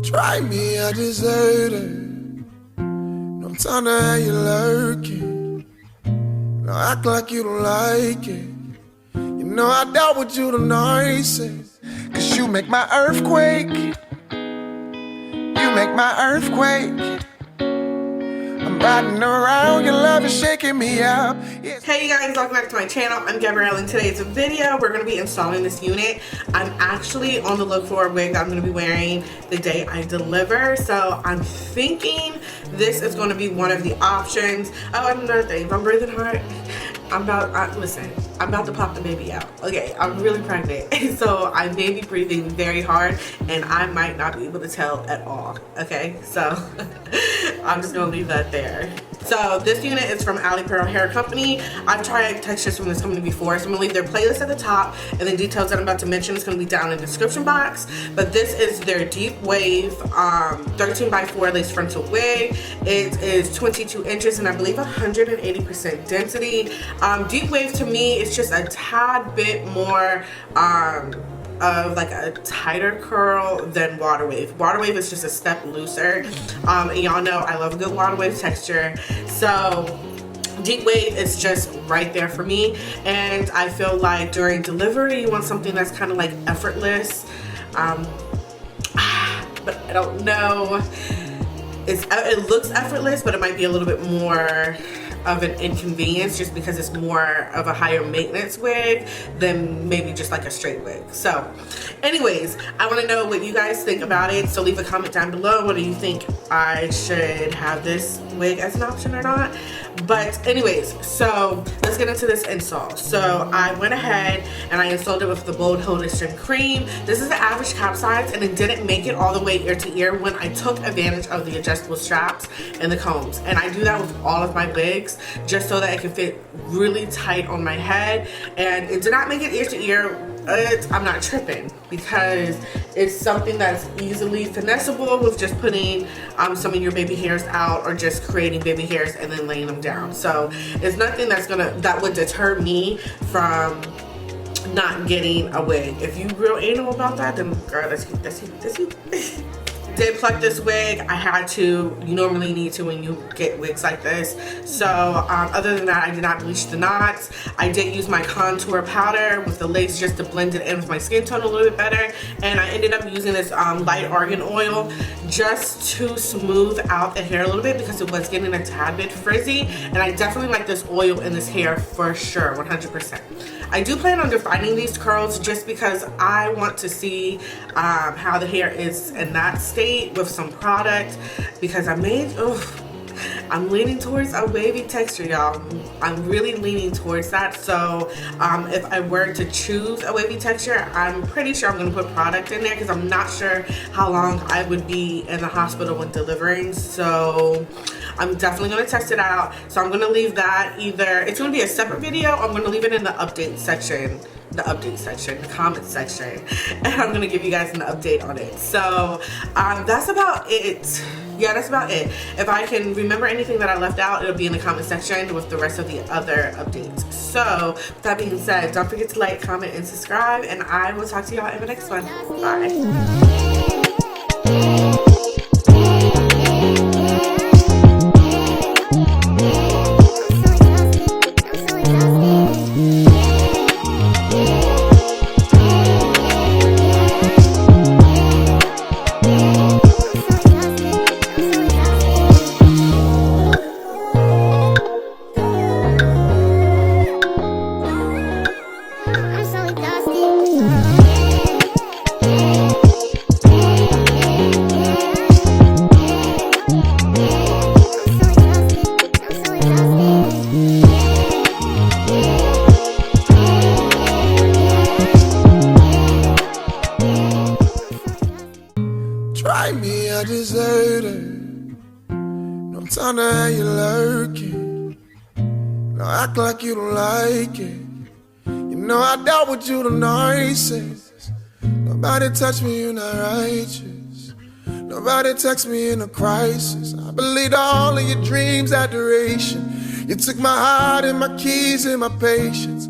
Try me a deserter. No time to have you lurking. No, act like you don't like it. You know I dealt with you the nicest. Cause you make my earthquake. You make my earthquake. I'm riding around, your love is shaking me up. Hey you guys, welcome back to my channel. I'm Gabrielle. In today's video, we're going to be installing this unit. I'm actually on the look for a wig that I'm going to be wearing the day I deliver. So I'm thinking this is going to be one of the options. Oh, and another thing, if I'm breathing hard, listen, I'm about to pop the baby out. Okay, I'm really pregnant. So I may be breathing very hard and I might not be able to tell at all. Okay, so I'm just going to leave that there. So this unit is from Ali Pearl Hair Company. I've tried textures from this company before, so I'm gonna leave their playlist at the top, and the details that I'm about to mention is gonna be down in the description box. But this is their Deepwave 13x4 lace frontal wig. It is 22 inches and I believe 180% density. Deepwave to me is just a tad bit more of like a tighter curl than water wave. Water wave is just a step looser, and y'all know I love a good water wave texture, so Deepwave is just right there for me. And I feel like during delivery you want something that's kind of like effortless, but I don't know, it looks effortless, but it might be a little bit more of an inconvenience just because it's more of a higher maintenance wig than maybe just like a straight wig. So anyways, I want to know what you guys think about it, so leave a comment down below. What do you think, I should have this wig as an option or not? But anyways, so let's get into this install. So I went ahead and I installed it with the Bold Holistic Cream. This is the average cap size and it didn't make it all the way ear to ear when I took advantage of the adjustable straps and the combs. And I do that with all of my wigs just so that it can fit really tight on my head. And it did not make it ear to ear. I'm not tripping because it's something that's easily finessable with just putting some of your baby hairs out or just creating baby hairs and then laying them down. So it's nothing that would deter me from not getting a wig. If you real anal about that, then girl, that's you. Did pluck this wig. I had to. You normally need to when you get wigs like this. So other than that, I did not bleach the knots. I did use my contour powder with the lace just to blend it in with my skin tone a little bit better. And I ended up using this light argan oil just to smooth out the hair a little bit because it was getting a tad bit frizzy. And I definitely like this oil in this hair for sure, 100%. I do plan on defining these curls just because I want to see how the hair is in that state with some product, because I'm leaning towards a wavy texture, y'all. I'm really leaning towards that. So if I were to choose a wavy texture, I'm pretty sure I'm going to put product in there because I'm not sure how long I would be in the hospital when delivering. So I'm definitely going to test it out. So I'm going to leave that, either it's going to be a separate video or I'm going to leave it in the update section, the comment section, and I'm going to give you guys an update on it. So that's about it. Yeah, that's about it. If I can remember anything that I left out, it'll be in the comment section with the rest of the other updates. So with that being said, don't forget to like, comment, and subscribe, and I will talk to y'all in the next one. Bye. Try me a deserter. No time to have you lurking. No, act like you don't like it. You know I dealt with you the nicest. Nobody touched me, you're not righteous. Nobody text me in a crisis. I believed all of your dreams had duration. You took my heart and my keys and my patience.